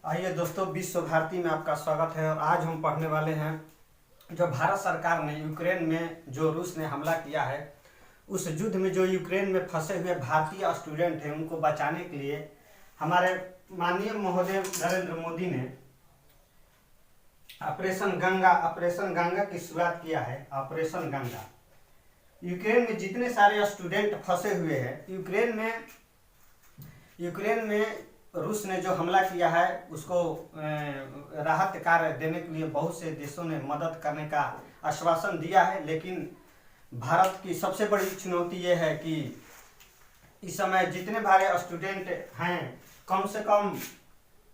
आइए दोस्तों, विश्व भारती में आपका स्वागत है। और आज हम पढ़ने वाले हैं जो भारत सरकार ने यूक्रेन में जो रूस ने हमला किया है, उस युद्ध में जो यूक्रेन में फंसे हुए भारतीय स्टूडेंट हैं उनको बचाने के लिए हमारे माननीय महोदय नरेंद्र मोदी ने ऑपरेशन गंगा की शुरुआत किया है। ऑपरेशन गंगा यूक्रेन में जितने सारे स्टूडेंट फंसे हुए हैं, यूक्रेन में रूस ने जो हमला किया है उसको राहत कार्य देने के लिए बहुत से देशों ने मदद करने का आश्वासन दिया है। लेकिन भारत की सबसे बड़ी चुनौती ये है कि इस समय जितने भारे स्टूडेंट हैं, कम से कम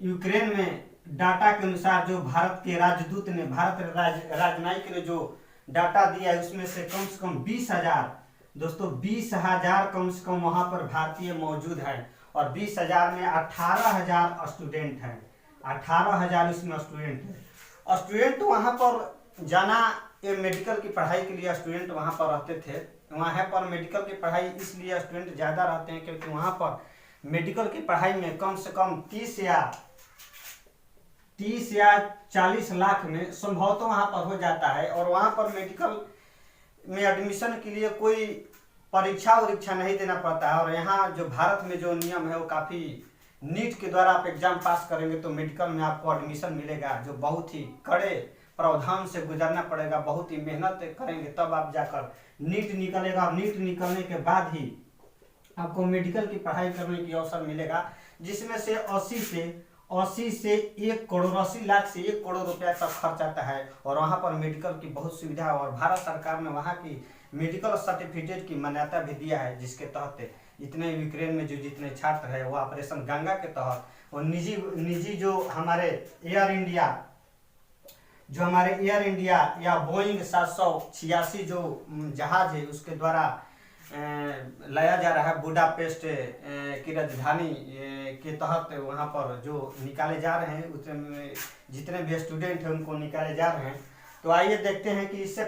यूक्रेन में डाटा के अनुसार जो भारत के राजदूत ने, भारत राजनयिक ने जो डाटा दिया है उसमें से कम 20,000 दोस्तों 20,000 कम से कम वहाँ पर भारतीय मौजूद है। और 20,000 में 18,000 स्टूडेंट हैं। 18,000 इसमें स्टूडेंट हैं। स्टूडेंट वहाँ पर जाना, ये मेडिकल की पढ़ाई के लिए स्टूडेंट वहाँ पर रहते थे। वहाँ पर मेडिकल की पढ़ाई इसलिए स्टूडेंट ज़्यादा रहते हैं क्योंकि वहाँ पर मेडिकल की पढ़ाई में कम से कम 30 या 40 लाख में संभवतः वहाँ पर हो जाता है। और वहाँ पर मेडिकल में एडमिशन के लिए कोई परीक्षा नहीं देना पड़ता है। और यहाँ जो भारत में जो नियम है वो काफ़ी, नीट के द्वारा आप एग्जाम पास करेंगे तो मेडिकल में आपको एडमिशन मिलेगा, जो बहुत ही कड़े प्रावधान से गुजरना पड़ेगा, बहुत ही मेहनत करेंगे तब आप जाकर नीट निकलेगा। और नीट निकलने के बाद ही आपको मेडिकल की पढ़ाई करने की अवसर मिलेगा, जिसमें से 80 से 1 करोड़ 80 लाख से 1 करोड़ रुपया तक खर्च आता है। और वहाँ पर मेडिकल की बहुत सुविधा है। और भारत सरकार ने वहाँ की मेडिकल सर्टिफिकेट की मान्यता भी दिया है, जिसके तहत इतने यूक्रेन में जो जितने छात्र हैं वो ऑपरेशन गंगा के तहत और निजी जो हमारे एयर इंडिया या बोइंग 786 जो जहाज है उसके द्वारा लाया जा रहा है बुडापेस्ट की राजधानी के तहत। वहाँ पर जो निकाले जा रहे हैं उसमें जितने भी स्टूडेंट हैं उनको निकाले जा रहे हैं। तो आइए देखते हैं कि इससे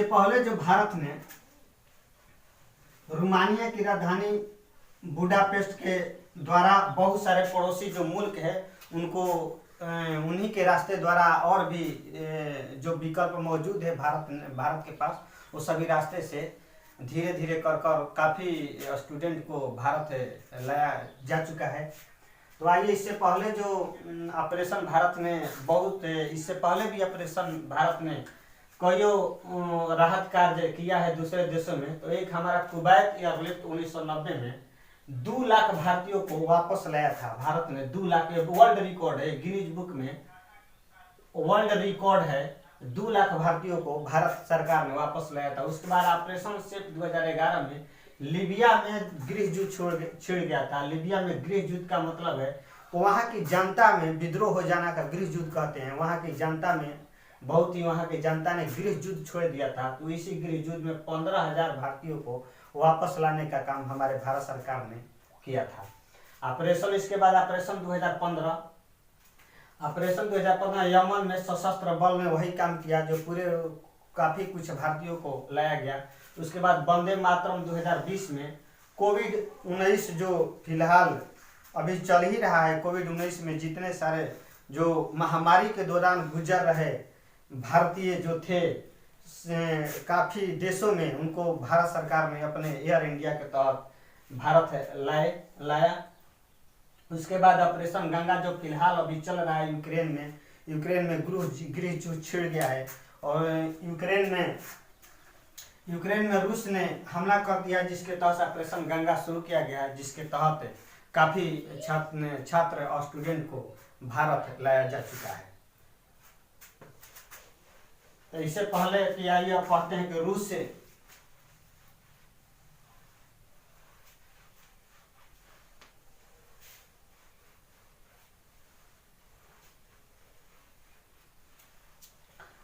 पहले जो भारत ने रोमानिया की राजधानी बुडापेस्ट के द्वारा बहुत सारे पड़ोसी जो मुल्क है उनको उन्हीं के रास्ते द्वारा और भी जो विकल्प मौजूद है भारत के पास, वो सभी रास्ते से धीरे धीरे कर काफ़ी स्टूडेंट को भारत लाया जा चुका है। तो आइए, इससे पहले जो ऑपरेशन भारत ने इससे पहले भी ऑपरेशन भारत ने कईयों राहत कार्य किया है दूसरे देशों में। तो एक हमारा कुवैत एयरलिफ्ट 1990 में 2 लाख भारतीयों को वापस लाया था। भारत ने 2 लाख, वर्ल्ड रिकॉर्ड है, गिनीज बुक में वर्ल्ड रिकॉर्ड है। 2 लाख भारतीयों को भारत सरकार ने वापस लाया था। उसके बाद ऑपरेशन सेफ 2011 में लीबिया में गृह युद्ध छिड़ गया था। लीबिया में गृह युद्ध का मतलब है वहाँ की जनता में विद्रोह हो जाना का गृह युद्ध कहते हैं। वहाँ की जनता ने गृह युद्ध छोड़ दिया था। तो इसी गृह युद्ध में 15,000 भारतीयों को वापस लाने का काम हमारे भारत सरकार ने किया था। ऑपरेशन, इसके बाद ऑपरेशन 2015 यमन में सशस्त्र बल ने वही काम किया जो पूरे काफ़ी कुछ भारतीयों को लाया गया। उसके बाद वंदे मातरम 2020 में कोविड-19 जो फिलहाल अभी चल ही रहा है, कोविड-19 में जितने सारे जो महामारी के दौरान गुजर रहे भारतीय जो थे काफ़ी देशों में, उनको भारत सरकार ने अपने एयर इंडिया के तहत भारत लाया। उसके बाद ऑपरेशन गंगा जो फिलहाल अभी चल रहा है यूक्रेन में गृह युद्ध छिड़ गया है। और यूक्रेन में रूस ने हमला कर दिया, जिसके तहत ऑपरेशन गंगा शुरू किया गया है, जिसके तहत काफ़ी छात्र और स्टूडेंट को भारत लाया जा चुका है। तो इससे पहले कि आइए आप पढ़ते हैं कि रूस से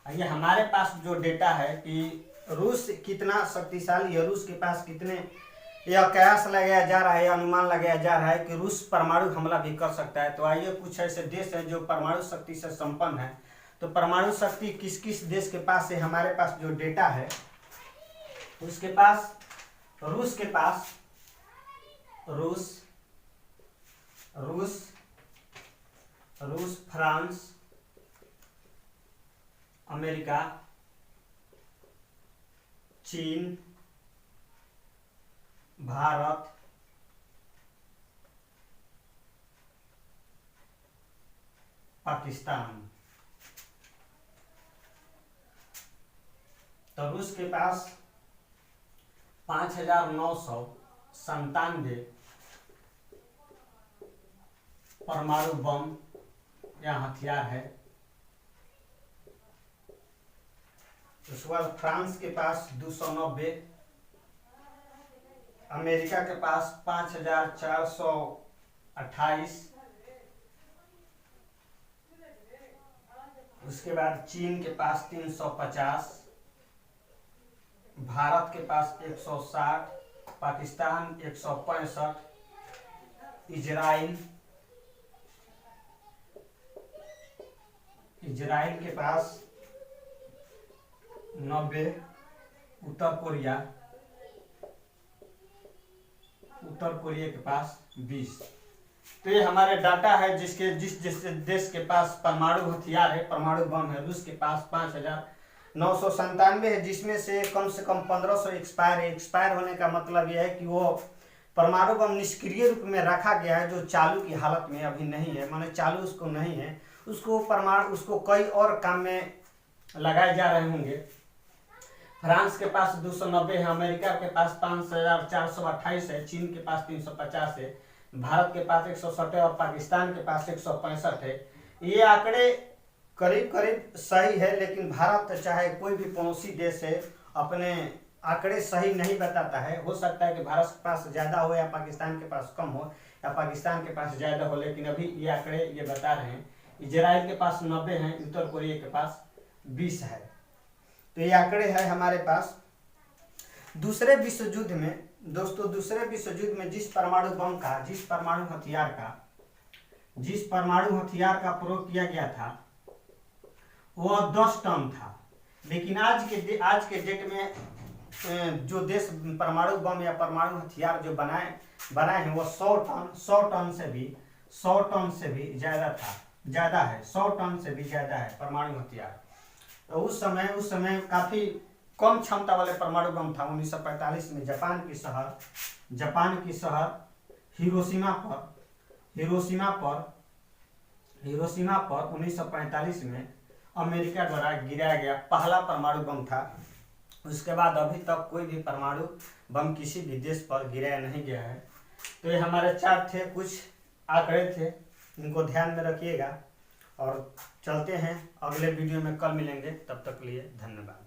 आइए हमारे पास जो डेटा है कि रूस कितना शक्तिशाली है, रूस के पास कितने यह कयास लगाया जा रहा है, अनुमान लगाया जा रहा है कि रूस परमाणु हमला भी कर सकता है। तो आइए, कुछ ऐसे देश हैं जो परमाणु शक्ति से संपन्न है। तो परमाणु शक्ति किस किस देश के पास है, हमारे पास जो डेटा है उसके पास रूस रूस, फ्रांस, अमेरिका, चीन, भारत, पाकिस्तान। तो रूस के पास 5,997 परमाणु बम या हथियार है। उसके बाद फ्रांस के पास 290, अमेरिका के पास 5,428, उसके बाद चीन के पास 350, भारत के पास 160, पाकिस्तान 165, इजराइल के पास 90, उत्तर कोरिया के पास 20। तो ये हमारे डाटा है जिस देश के पास परमाणु हथियार है, परमाणु बम है। रूस के पास 5,997 है, जिसमें से कम 1500 एक्सपायर है। एक्सपायर होने का मतलब यह है कि वो परमाणु बम निष्क्रिय रूप में रखा गया है, जो चालू की हालत में अभी नहीं है, माने चालू उसको नहीं है, उसको कई और काम में लगाए जा रहे होंगे। फ्रांस के पास 290 है, अमेरिका के पास 5,428 है, चीन के पास 350 है, भारत के पास 160 और पाकिस्तान के पास 165 है। ये आंकड़े करीब करीब सही है, लेकिन भारत चाहे कोई भी पड़ोसी देश है अपने आंकड़े सही नहीं बताता है। हो सकता है कि भारत के पास ज़्यादा हो या पाकिस्तान के पास कम हो या पाकिस्तान के पास ज़्यादा हो, लेकिन अभी ये आंकड़े ये बता रहे हैं। इजराइल के पास 90 है, उत्तर कोरिया के पास 20 है। तो ये आंकड़े है हमारे पास। दूसरे विश्व युद्ध में दोस्तों, दूसरे विश्व युद्ध में जिस परमाणु हथियार का प्रयोग किया गया था वो 10 टन था, लेकिन आज के डेट में जो देश परमाणु बम या परमाणु हथियार जो बनाए हैं वो 100 टन से भी ज़्यादा है 100 टन से भी ज़्यादा है परमाणु हथियार। तो उस समय काफ़ी कम क्षमता वाले परमाणु बम था। 1945 में जापान की शहर हिरोशिमा पर 1945 में अमेरिका द्वारा गिराया गया पहला परमाणु बम था। उसके बाद अभी तक कोई भी परमाणु बम किसी भी देश पर गिराया नहीं गया है। तो ये हमारे 4 थे, कुछ आंकड़े थे, इनको ध्यान में रखिएगा और चलते हैं अगले वीडियो में। कल मिलेंगे, तब तक के लिए धन्यवाद।